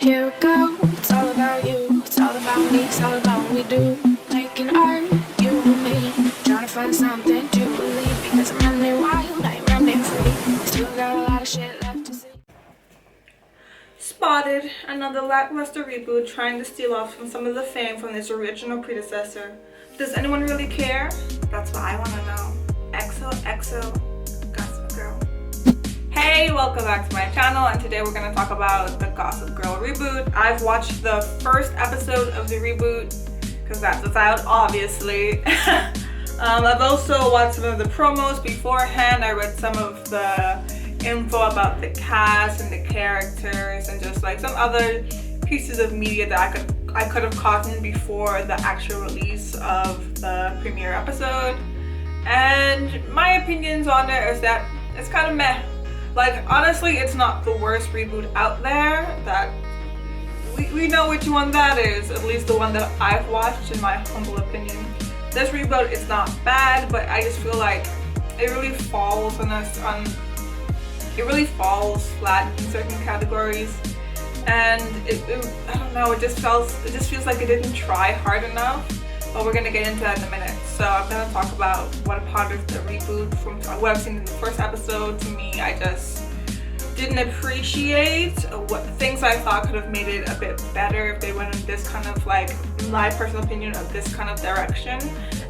Here we go. It's all about you. It's all about me. It's all about what we do. Making art, you and me. Trying to find something to believe. Because I'm running wild, I ain't running free. Still got a lot of shit left to see. Spotted, another lackluster reboot trying to steal off from some of the fame from its original predecessor. Does anyone really care? That's what I want to know. XOXO Gossip Girl. Hey, welcome back to my channel, and today we're going to talk about the Gossip Girl reboot. I've watched the first episode of the reboot because that's what's out, obviously. I've also watched some of the promos beforehand. I read some of the info about the cast and the characters and just like some other pieces of media that I could have gotten before the actual release of the premiere episode. And my opinions on it is that it's kind of meh. Like, honestly, it's not the worst reboot out there. That we know which one that is, at least the one that I've watched, in my humble opinion. This reboot is not bad, but I just feel like it really falls it really falls flat in certain categories, and I don't know, it just feels like it didn't try hard enough. But we're gonna get into that in a minute. So I'm gonna talk about what part of the reboot from what I've seen in the first episode. To me, I just didn't appreciate what things I thought could have made it a bit better if they went in this kind of, like, my personal opinion, of this kind of direction.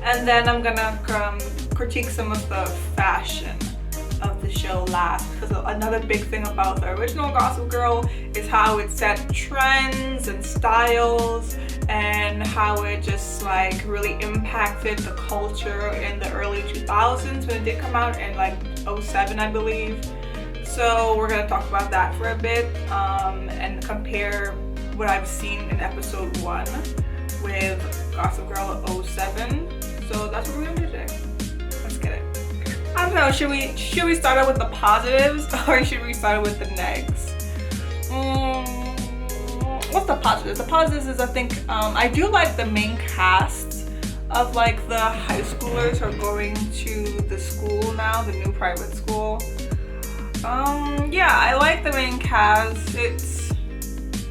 And then I'm gonna critique some of the fashion of the show last, because another big thing about the original Gossip Girl is how it set trends and styles, and how it just like really impacted the culture in the early 2000s when it did come out in like 07, I believe. So we're gonna talk about that for a bit, and compare what I've seen in episode 1 with Gossip Girl 07. So that's what we're gonna do today. Let's get it. I don't know, should we start out with the positives or should we start out with the negs? What's the positives? The positives is, I think, I do like the main cast of like the high schoolers who are going to the school now, the new private school. Yeah, I like the main cast. It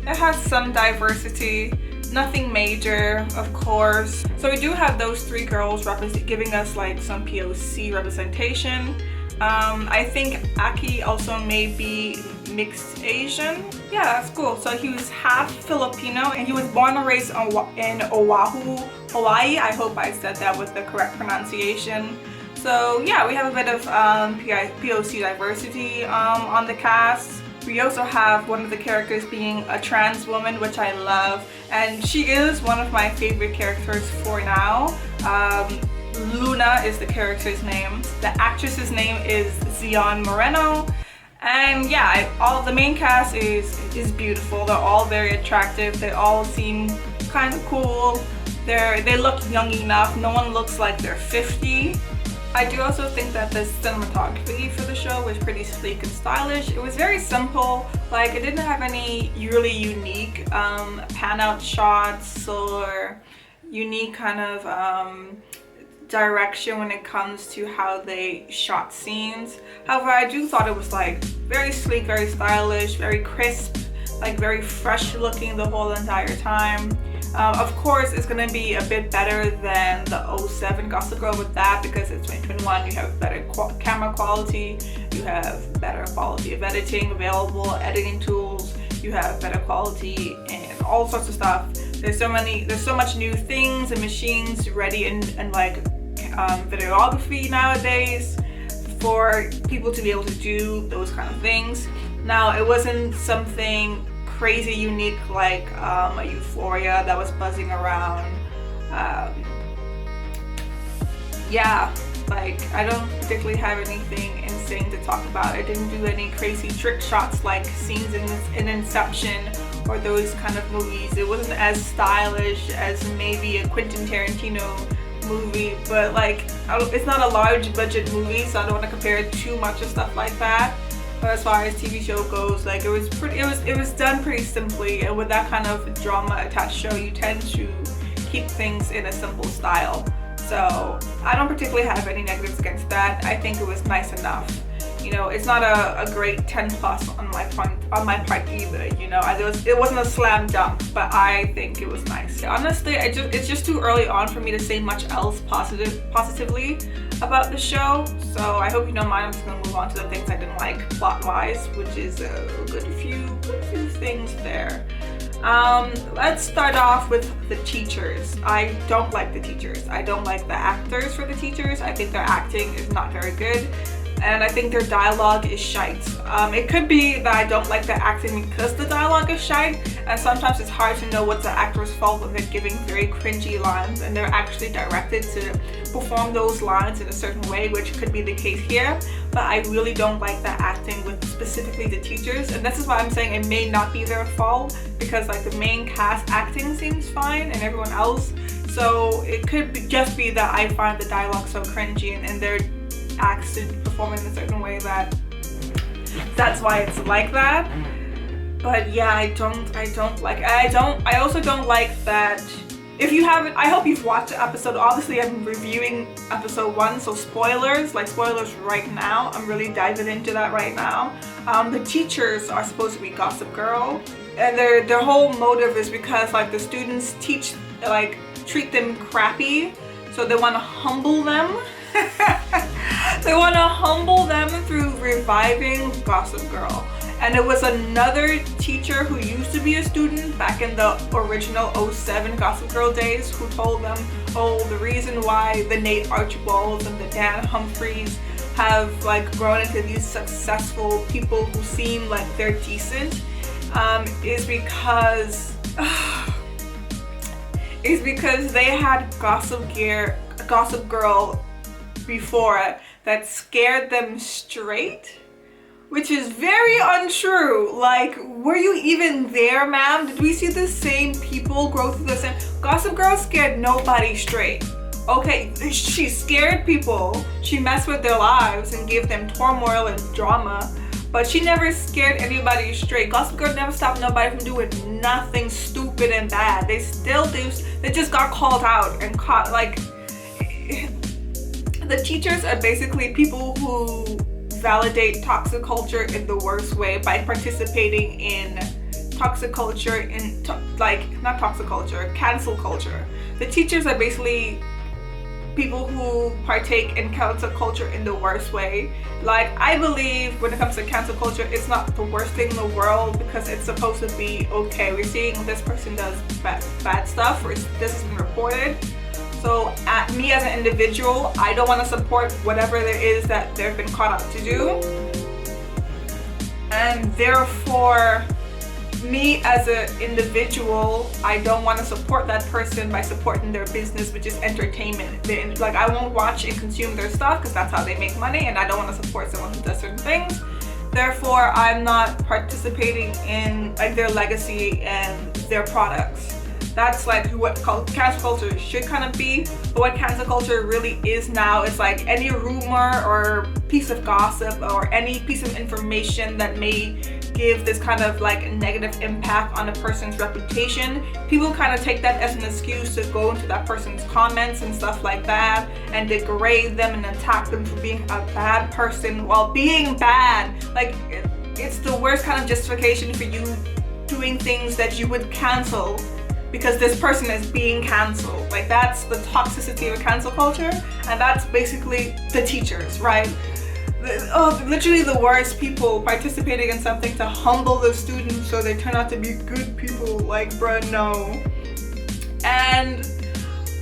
has some diversity. Nothing major, of course. So we do have those 3 girls giving us like some POC representation. I think Aki also may be mixed Asian. Yeah, that's cool. So he was half Filipino, and he was born and raised in Oahu, Hawaii. I hope I said that with the correct pronunciation. So yeah, we have a bit of POC diversity on the cast. We also have one of the characters being a trans woman, which I love, and she is one of my favorite characters for now. Luna is the character's name. The actress's name is Zion Moreno, and yeah, all the main cast is beautiful. They're all very attractive. They all seem kind of cool. They look young enough. No one looks like they're 50. I do also think that the cinematography for the show was pretty sleek and stylish. It was very simple. Like, it didn't have any really unique pan out shots or unique kind of direction when it comes to how they shot scenes. However, I do thought it was like very sleek, very stylish, very crisp, like very fresh looking the whole entire time. Of course, it's gonna be a bit better than the 07 Gossip Girl with that, because it's 2021. You have better camera quality, you have better quality of editing available, editing tools, you have better quality and all sorts of stuff. There's so much new things and machines ready and like videography nowadays for people to be able to do those kind of things. Now, it wasn't something crazy unique like a Euphoria that was buzzing around. Yeah, like, I don't particularly have anything insane to talk about. I didn't do any crazy trick shots like scenes in Inception or those kind of movies. It wasn't as stylish as maybe a Quentin Tarantino movie, but like, it's not a large budget movie, so I don't want to compare it too much to stuff like that. But as far as TV show goes, like, it was done pretty simply, and with that kind of drama attached show, you tend to keep things in a simple style. So I don't particularly have any negatives against that. I think it was nice enough. it's not a great 10 plus on my part either. It wasn't a slam dunk, but I think it was nice. Honestly, it's just too early on for me to say much else positively about the show. So I hope you don't mind. I'm just gonna move on to the things I didn't like plot-wise, which is a good few things there. Let's start off with the teachers. I don't like the teachers. I don't like the actors for the teachers. I think their acting is not very good, and I think their dialogue is shite. It could be that I don't like the acting because the dialogue is shite, and sometimes it's hard to know what's the actor's fault when they're giving very cringy lines and they're actually directed to perform those lines in a certain way, which could be the case here. But I really don't like the acting with specifically the teachers, and this is why I'm saying it may not be their fault, because like the main cast acting seems fine and everyone else, so it could just be that I find the dialogue so cringy and their acts to perform in a certain way that's why it's like that. But yeah, I also don't like that. If you haven't, I hope you've watched the episode. Obviously I'm reviewing episode 1, so spoilers right now. I'm really diving into that right now. The teachers are supposed to be Gossip Girl, and their whole motive is because like the students treat them crappy, so they want to humble them. They want to humble them through reviving Gossip Girl. And it was another teacher who used to be a student back in the original 07 Gossip Girl days who told them, the reason why the Nate Archibalds and the Dan Humphreys have like grown into these successful people who seem like they're decent is because they had Gossip Girl before that scared them straight, which is very untrue. Like, were you even there, ma'am? Did we see the same people grow through the same? Gossip Girl scared nobody straight. Okay, she scared people. She messed with their lives and gave them turmoil and drama, but she never scared anybody straight. Gossip Girl never stopped nobody from doing nothing stupid and bad. They still do. They just got called out and caught. Like, the teachers are basically people who validate toxic culture in the worst way by participating in toxic culture, not toxic culture, cancel culture. The teachers are basically people who partake in cancel culture in the worst way. Like, I believe when it comes to cancel culture, it's not the worst thing in the world because it's supposed to be okay. We're seeing this person does bad stuff, or this has been reported. So me as an individual, I don't want to support whatever there is that they've been caught out to do. And therefore, me as an individual, I don't want to support that person by supporting their business, which is entertainment. I won't watch and consume their stuff because that's how they make money, and I don't want to support someone who does certain things. Therefore, I'm not participating in their legacy and their products. That's like what cancel culture should kind of be. But what cancel culture really is now is like any rumor or piece of gossip or any piece of information that may give this kind of like negative impact on a person's reputation. People kind of take that as an excuse to go into that person's comments and stuff like that and degrade them and attack them for being a bad person while being bad. Like, it's the worst kind of justification for you doing things that you would cancel because this person is being canceled. Like, that's the toxicity of cancel culture, and that's basically the teachers, right? Literally the worst people participating in something to humble the students so they turn out to be good people. Like, bruh, no. And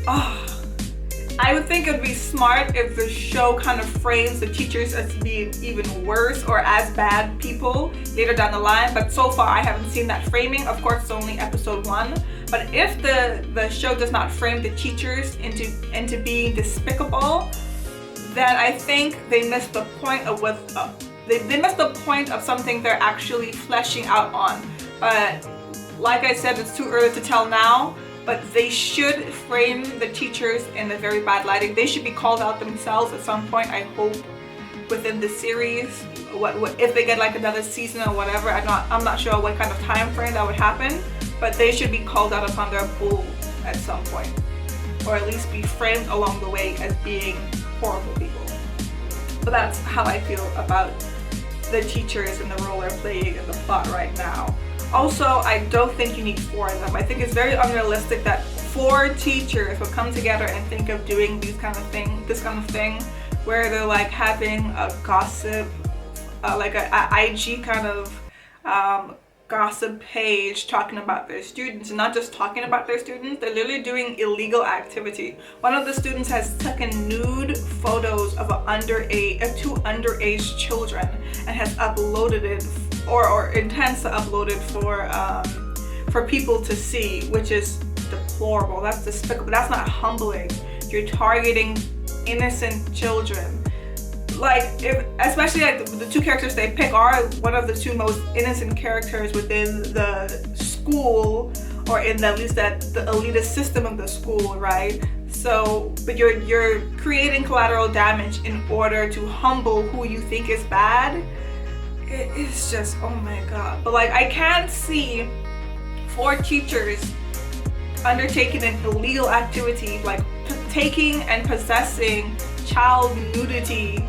I would think it would be smart if the show kind of frames the teachers as being even worse or as bad people later down the line, but so far I haven't seen that framing. Of course, it's only episode 1, but if the show does not frame the teachers into being despicable, then I think they missed the point of they missed the point of something they're actually fleshing out on. But like I said, it's too early to tell now. But they should frame the teachers in a very bad lighting. They should be called out themselves at some point, I hope, within the series. What if they get like another season or whatever? I'm not sure what kind of time frame that would happen, but they should be called out upon their bull at some point, or at least be framed along the way as being horrible people. But that's how I feel about the teachers and the role they're playing in the plot right now. Also, I don't think you need 4 of them. I think it's very unrealistic that 4 teachers will come together and think of doing this kind of thing, where they're like having a gossip, like a IG kind of gossip page talking about their students, and not just talking about their students, they're literally doing illegal activity. One of the students has taken nude photos of 2 underage children and has uploaded it, or intends to upload it for people to see, which is deplorable. That's despicable. That's not humbling. You're targeting innocent children. Like, especially like the 2 characters they pick are one of the 2 most innocent characters within the school, or in at least the elitist system of the school, right? So, but you're creating collateral damage in order to humble who you think is bad. It is just, oh my god. But like, I can't see 4 teachers undertaking an illegal activity, like taking and possessing child nudity,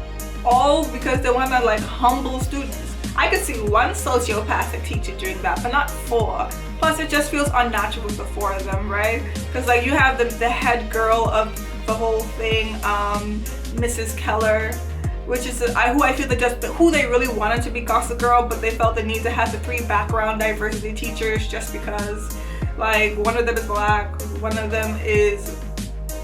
all because they want to like humble students. I could see 1 sociopathic teacher doing that, but not 4. Plus, it just feels unnatural with the 4 of them, right? Because like, you have the head girl of the whole thing, Mrs. Kellar, which is who I feel that just who they really wanted to be Gossip Girl, but they felt the need to have the 3 background diversity teachers just because, like, one of them is black, one of them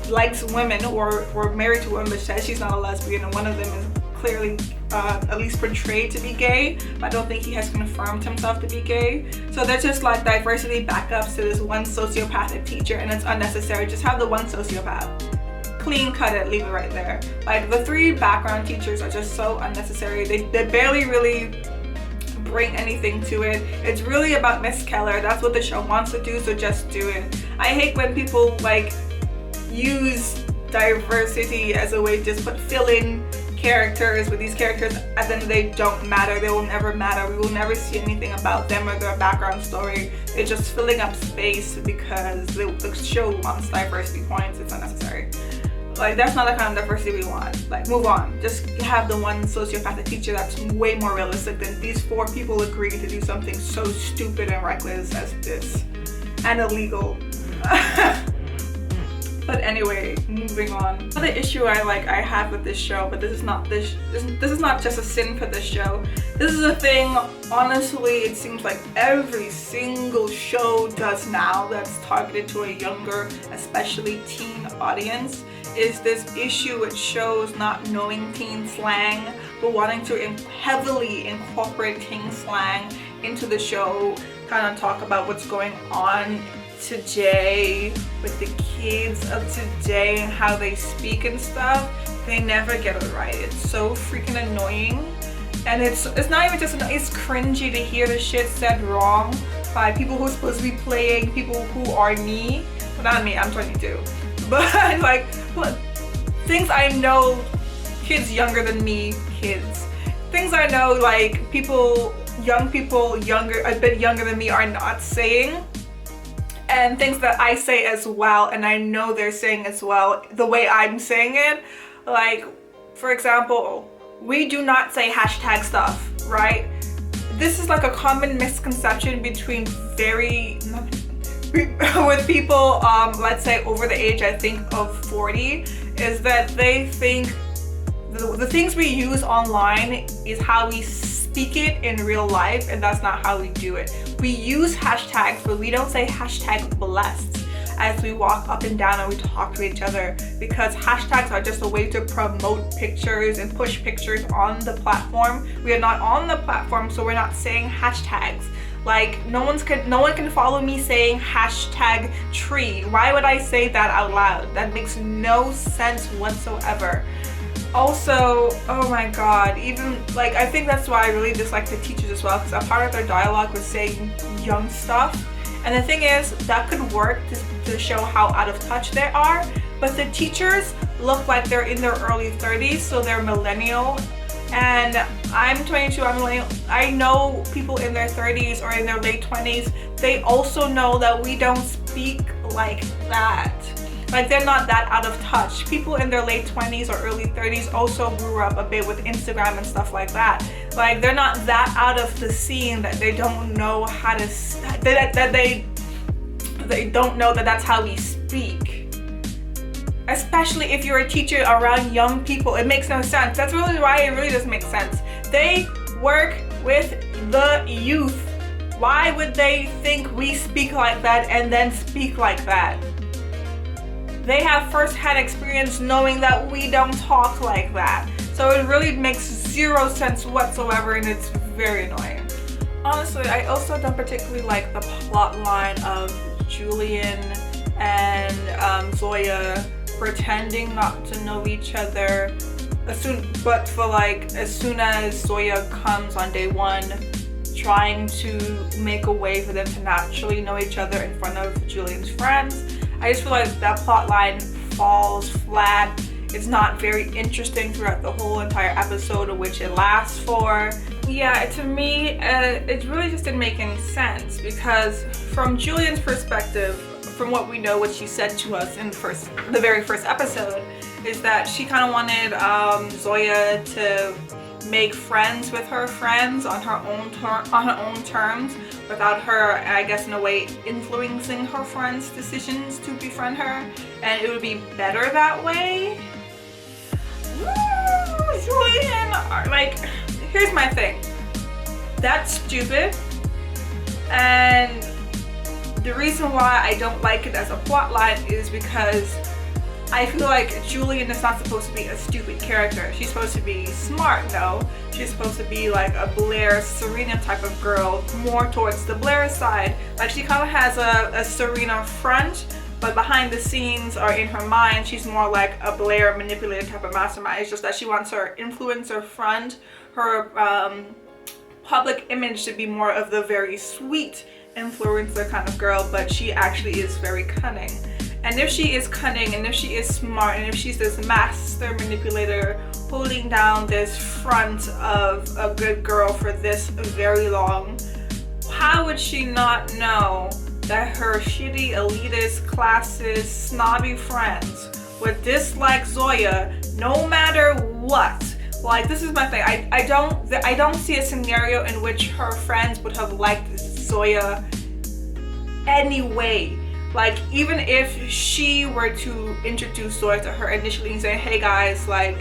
likes women or married to women but says she's not a lesbian, and one of them is clearly at least portrayed to be gay, but I don't think he has confirmed himself to be gay. So they're just like diversity backups to this 1 sociopathic teacher, and it's unnecessary. Just have the 1 sociopath. Clean cut it, leave it right there. Like, the 3 background teachers are just so unnecessary. They barely really bring anything to it. It's really about Miss Kellar. That's what the show wants to do, so just do it. I hate when people like use diversity as a way to just fill in characters with these characters, and then they don't matter. They will never matter. We will never see anything about them or their background story. It's just filling up space because the show wants diversity points. It's unnecessary. Like, that's not the kind of diversity we want. Like, move on. Just have the 1 sociopathic teacher that's way more realistic than these 4 people agreeing to do something so stupid and reckless as this, and illegal. But anyway, moving on. Another issue I have with this show, but this is not just a sin for this show. This is a thing, honestly, it seems like every single show does now that's targeted to a younger, especially teen audience, is this issue with shows not knowing teen slang, but wanting to heavily incorporate teen slang into the show, kind of talk about what's going on today with the kids of today and how they speak and stuff. They never get it right. It's so freaking annoying, and it's not even just annoying, it's cringy to hear the shit said wrong by people who are supposed to be playing people who are me. Well, not me, I'm 22, but like things I know kids younger than me, things I know like young people a bit younger than me are not saying, and things that I say as well and I know they're saying as well the way I'm saying it. Like, for example, we do not say hashtag stuff, right? This is like a common misconception between with people let's say over the age, I think, of 40, is that they think the things we use online is how we speak it in real life, and that's not how we do it. We use hashtags, but we don't say hashtag blessed as we walk up and down and we talk to each other, because hashtags are just a way to promote pictures and push pictures on the platform. We are not on the platform, so we're not saying hashtags. Like, no one can follow me saying hashtag tree. Why would I say that out loud? That makes no sense whatsoever. Also, oh my god, even like, I think that's why I really dislike the teachers as well, because a part of their dialogue was saying young stuff, and the thing is that could work to show how out of touch they are, but the teachers look like they're in their early 30s, so they're millennial, and I'm 22, I'm millennial. I know people in their 30s or in their late 20s, they also know that we don't speak like that. Like, they're not that out of touch. People in their late 20s or early 30s also grew up a bit with Instagram and stuff like that. Like, they're not that out of the scene that they don't know how to, that they don't know that that's how we speak. Especially if you're a teacher around young people, it makes no sense. That's really why it really doesn't make sense. They work with the youth. Why would they think we speak like that and then speak like that? They have first-hand experience knowing that we don't talk like that. So it really makes zero sense whatsoever, and it's very annoying. Honestly, I also don't particularly like the plot line of Julian and Zoya pretending not to know each other. As soon as Zoya comes on day one, trying to make a way for them to naturally know each other in front of Julian's friends. I just feel like that plot line falls flat. It's not very interesting throughout the whole entire episode, of which it lasts for. Yeah, to me, it really just didn't make any sense, because from Julian's perspective, from what we know, what she said to us in the very first episode, is that she kind of wanted Zoya to make friends with her friends on her own terms, without her, I guess in a way, influencing her friends' decisions to befriend her, and it would be better that way. Woo, Julian, like, here's my thing. That's stupid, and the reason why I don't like it as a plot line is because I feel like Julian is not supposed to be a stupid character. She's supposed to be smart, no. She's supposed to be like a Blair, Serena type of girl, more towards the Blair side. Like, she kind of has a Serena front, but behind the scenes or in her mind, she's more like a Blair manipulator type of mastermind. It's just that she wants her influencer front, her public image to be more of the very sweet influencer kind of girl, but she actually is very cunning. And if she is cunning, and if she is smart, and if she's this master manipulator holding down this front of a good girl for this very long, how would she not know that her shitty, elitist, classist, snobby friends would dislike Zoya no matter what? Like, this is my thing. I don't see a scenario in which her friends would have liked Zoya anyway. Like, even if she were to introduce Zoya to her initially and say, hey guys, like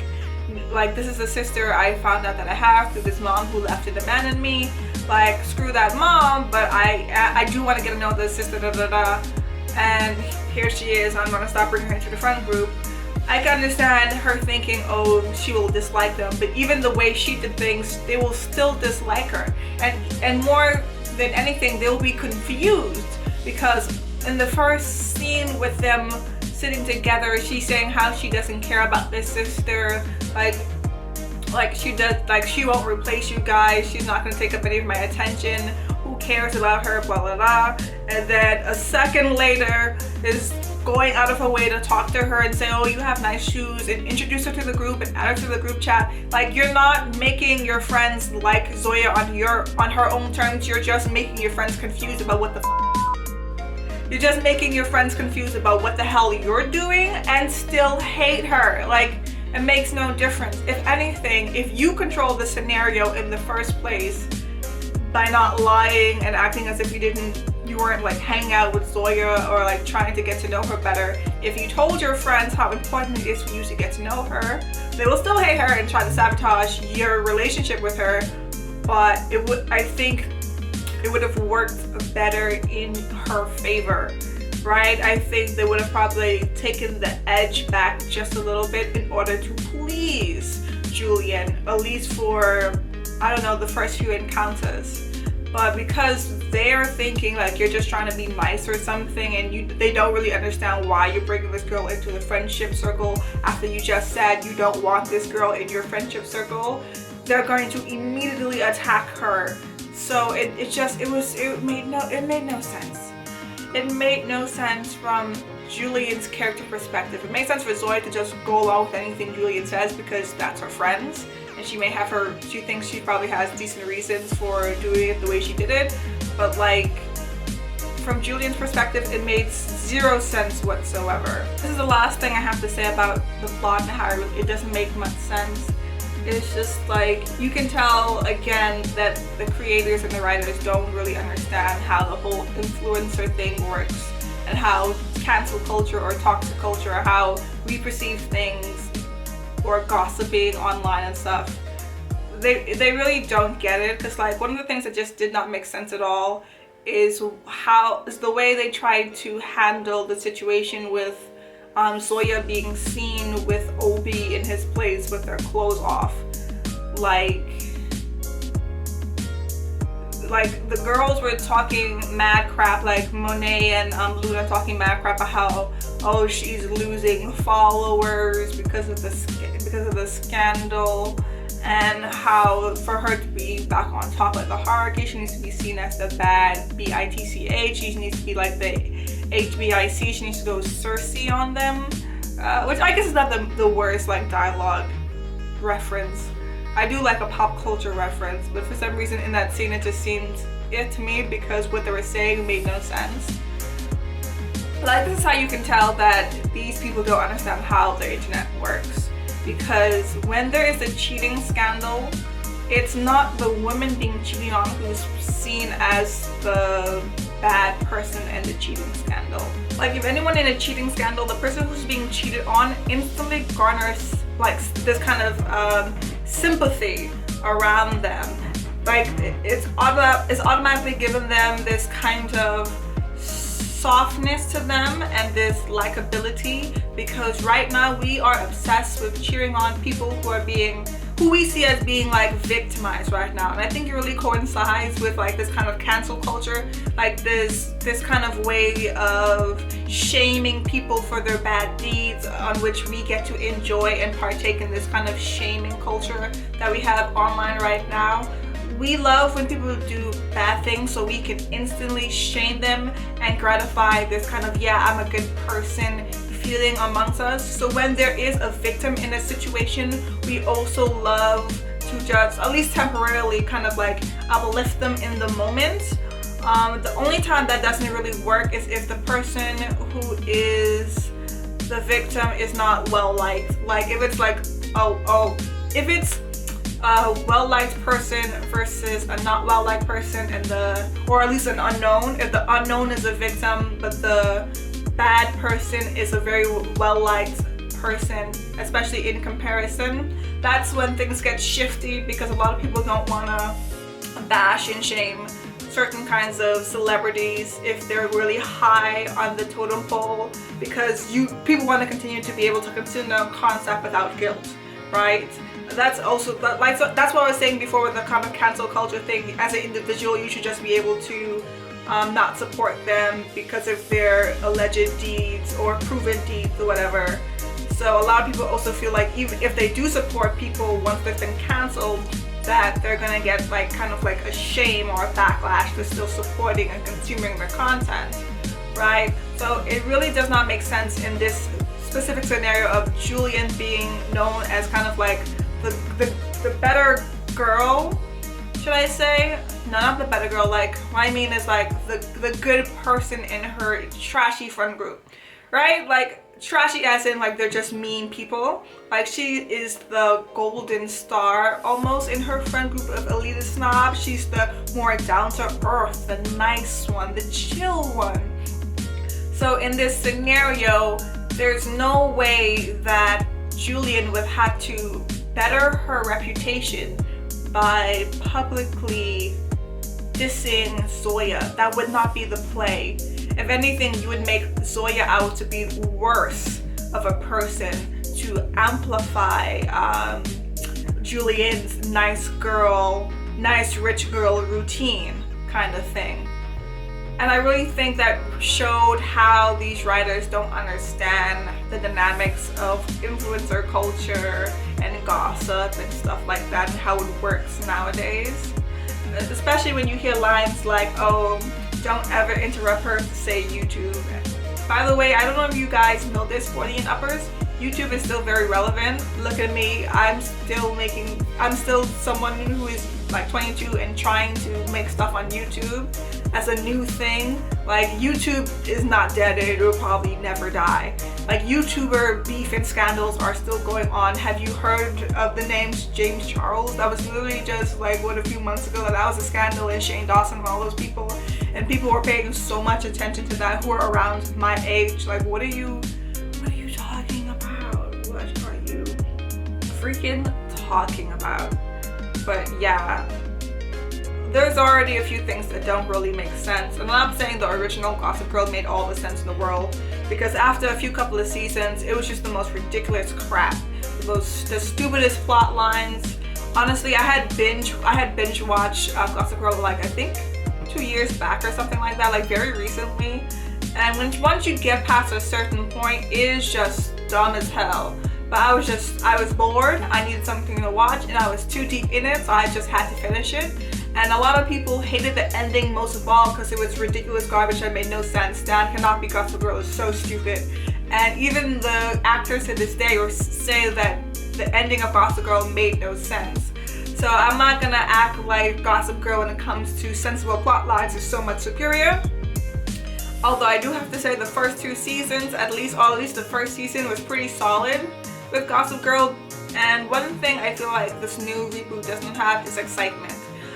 this is a sister I found out that I have through this mom who left and abandoned me. Like, screw that mom, but I do want to get to know this sister, and here she is, I'm gonna stop bringing her into the friend group. I can understand her thinking, oh, she will dislike them, but even the way she did things, they will still dislike her. And more than anything, they'll be confused, because in the first scene with them sitting together, she's saying how she doesn't care about this sister, like she won't replace you guys, she's not gonna take up any of my attention, who cares about her, blah blah blah. And then a second later is going out of her way to talk to her and say, oh, you have nice shoes, and introduce her to the group and add her to the group chat. Like, you're not making your friends like Zoya on her own terms, you're just making your friends confused about what the You're just making your friends confused about what the hell you're doing and still hate her. Like, it makes no difference. If anything, if you control the scenario in the first place by not lying and acting as if you weren't like hanging out with Zoya or like trying to get to know her better, if you told your friends how important it is for you to get to know her, they will still hate her and try to sabotage your relationship with her. But I think it would have worked better in her favor, right? I think they would have probably taken the edge back just a little bit in order to please Julian, at least for, I don't know, the first few encounters. But because they're thinking like you're just trying to be nice or something, and they don't really understand why you're bringing this girl into the friendship circle after you just said you don't want this girl in your friendship circle, they're going to immediately attack her. So it made no sense. It made no sense from Julian's character perspective. It made sense for Zoya to just go along with anything Julian says because that's her friends, and she thinks she probably has decent reasons for doing it the way she did it. But like, from Julian's perspective, it made zero sense whatsoever. This is the last thing I have to say about the plot and how it doesn't make much sense. It's just like, you can tell again that the creators and the writers don't really understand how the whole influencer thing works, and how cancel culture or toxic culture, or how we perceive things, or gossiping online and stuff. They really don't get it, because like one of the things that just did not make sense at all is the way they tried to handle the situation with Zoya being seen with Obi in his place with their clothes off. Like the girls were talking mad crap, like Monet and Luna talking mad crap about how, oh, she's losing followers because of the scandal, and how for her to be back on top of the hierarchy, she needs to be seen as the bad bitch. She needs to be like the HBIC. She needs to go Cersei on them, which I guess is not the worst like dialogue reference. I do like a pop culture reference, but for some reason in that scene it just seemed it to me, because what they were saying made no sense. Like, this is how you can tell that these people don't understand how the internet works, because when there is a cheating scandal, it's not the woman being cheated on who's seen as the bad person in the cheating scandal. Like, if anyone in a cheating scandal, the person who's being cheated on instantly garners like this kind of sympathy around them. Like, it's automatically given them this kind of softness to them and this likability, because right now we are obsessed with cheering on people who we see as being like victimized right now. And I think it really coincides with like this kind of cancel culture, like this kind of way of shaming people for their bad deeds, on which we get to enjoy and partake in this kind of shaming culture that we have online right now. We love when people do bad things, so we can instantly shame them and gratify this kind of, yeah, I'm a good person feeling amongst us. So when there is a victim in a situation, we also love to just, at least temporarily, kind of like uplift them in the moment. The only time that doesn't really work is if the person who is the victim is not well liked. Like, if it's like, if it's a well-liked person versus a not well-liked person, or at least an unknown. If the unknown is a victim but the bad person is a very well-liked person, especially in comparison, that's when things get shifty, because a lot of people don't want to bash and shame certain kinds of celebrities if they're really high on the totem pole, because people want to continue to be able to consume their concept without guilt, right? That's also, that's what I was saying before with the kind of cancel culture thing. As an individual, you should just be able to not support them because of their alleged deeds or proven deeds or whatever. So a lot of people also feel like even if they do support people once they've been canceled, that they're gonna get like kind of like a shame or a backlash for still supporting and consuming their content, right? So it really does not make sense in this specific scenario of Julian being known as kind of like the better girl, should I say? No, not the better girl. Like, what I mean is like the good person in her trashy friend group, right? Like, trashy as in like they're just mean people. Like, she is the golden star almost in her friend group of elitist snobs. She's the more down to earth, the nice one, the chill one. So in this scenario, there's no way that Julian would have to better her reputation by publicly dissing Zoya. That would not be the play. If anything, you would make Zoya out to be worse of a person to amplify Julian's nice rich girl routine kind of thing. And I really think that showed how these writers don't understand the dynamics of influencer culture and gossip and stuff like that, and how it works nowadays. Especially when you hear lines like, oh, don't ever interrupt her to say YouTube. By the way, I don't know if you guys know this, 40 and uppers, YouTube is still very relevant. Look at me, I'm still someone who is like 22 and trying to make stuff on YouTube. as a new thing. Like, YouTube is not dead and it will probably never die. Like, YouTuber beef and scandals are still going on. Have you heard of the names James Charles? That was literally just like, what, a few months ago, that was a scandal, and Shane Dawson and all those people. And people were paying so much attention to that who are around my age. Like, what are you talking about? What are you freaking talking about? But yeah, there's already a few things that don't really make sense. And I'm not saying the original Gossip Girl made all the sense in the world, because after a couple of seasons, it was just the most ridiculous crap. The stupidest plot lines. Honestly, I had binge watched Gossip Girl, like, I think 2 years back or something like that, like very recently. And once you get past a certain point, it is just dumb as hell. But I was bored, I needed something to watch, and I was too deep in it, so I just had to finish it. And a lot of people hated the ending most of all because it was ridiculous garbage that made no sense. Dan cannot be Gossip Girl is so stupid. And even the actors to this day say that the ending of Gossip Girl made no sense. So I'm not gonna act like Gossip Girl when it comes to sensible plot lines is so much superior. Although I do have to say the first 2 seasons, at least the first season, was pretty solid with Gossip Girl. And one thing I feel like this new reboot doesn't have is excitement.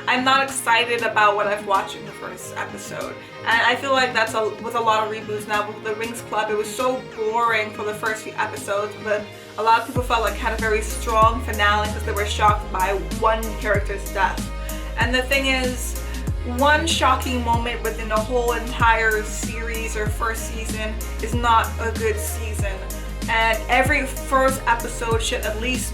I'm not excited about what I've watched in the first episode. And I feel like that's with a lot of reboots now. With the Rings Club, it was so boring for the first few episodes, but a lot of people felt like it had a very strong finale because they were shocked by one character's death. And the thing is, one shocking moment within a whole entire series or first season is not a good season. And every first episode should at least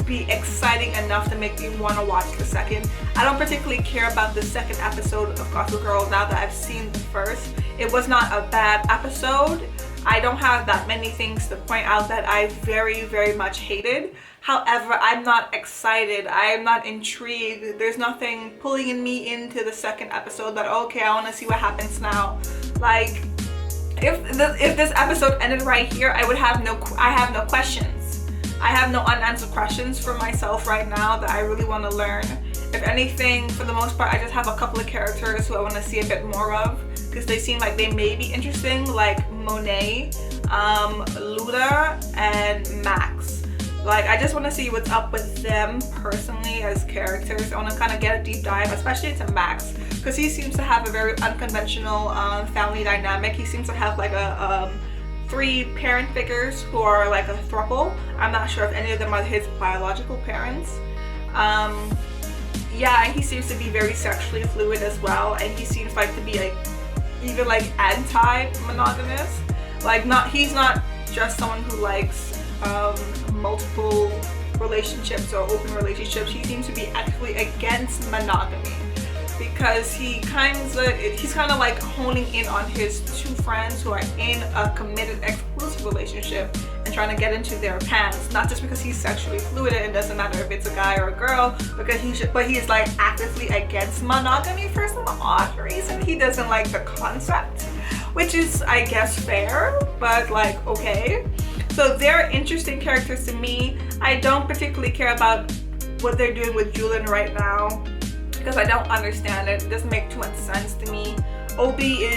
be exciting enough to make me want to watch the second. I don't particularly care about the second episode of Gossip Girl now that I've seen the first. It was not a bad episode. I don't have that many things to point out that I very, very much hated. However, I'm not excited. I'm not intrigued. There's nothing pulling me into the second episode that, okay, I want to see what happens now. Like, if this episode ended right here, I have no questions. I have no unanswered questions for myself right now that I really want to learn. If anything, for the most part, I just have a couple of characters who I want to see a bit more of because they seem like they may be interesting, like Monet, Luda, and Max. Like, I just want to see what's up with them personally as characters. I want to kind of get a deep dive, especially to Max, because he seems to have a very unconventional family dynamic. He seems to have like a 3 parent figures who are like a throuple. I'm not sure if any of them are his biological parents. Yeah, and he seems to be very sexually fluid as well, and he seems like to be like even like anti-monogamous. Like, he's not just someone who likes multiple relationships or open relationships. He seems to be actually against monogamy because he's kind of like honing in on his 2 friends who are in a committed exclusive relationship and trying to get into their pants, not just because he's sexually fluid and it doesn't matter if it's a guy or a girl, but he's like actively against monogamy for some odd reason. He doesn't like the concept, which is, I guess, fair, but like, okay. So they're interesting characters to me. I don't particularly care about what they're doing with Julian right now because I don't understand it. It doesn't make too much sense to me. Obi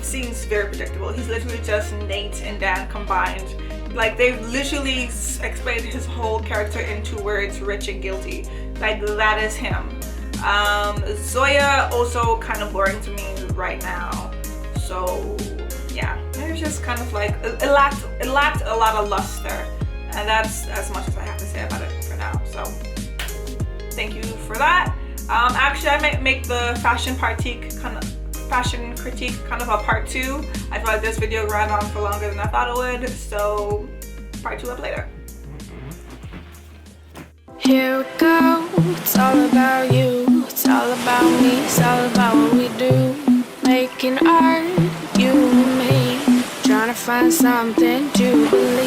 seems very predictable. He's literally just Nate and Dan combined. Like, they literally explained his whole character in 2 words: rich and guilty. Like, that is him. Zoya also kind of boring to me right now. So yeah, it was just kind of like it lacked a lot of luster, and that's as much as I have to say about it for now. So thank you for that. Actually, I might make the fashion critique kind of a part 2. I feel like this video ran on for longer than I thought it would, so part 2 up later. Here we go, it's all about you, it's all about me, it's all about what we do. Making art, you and me, trying to find something to believe.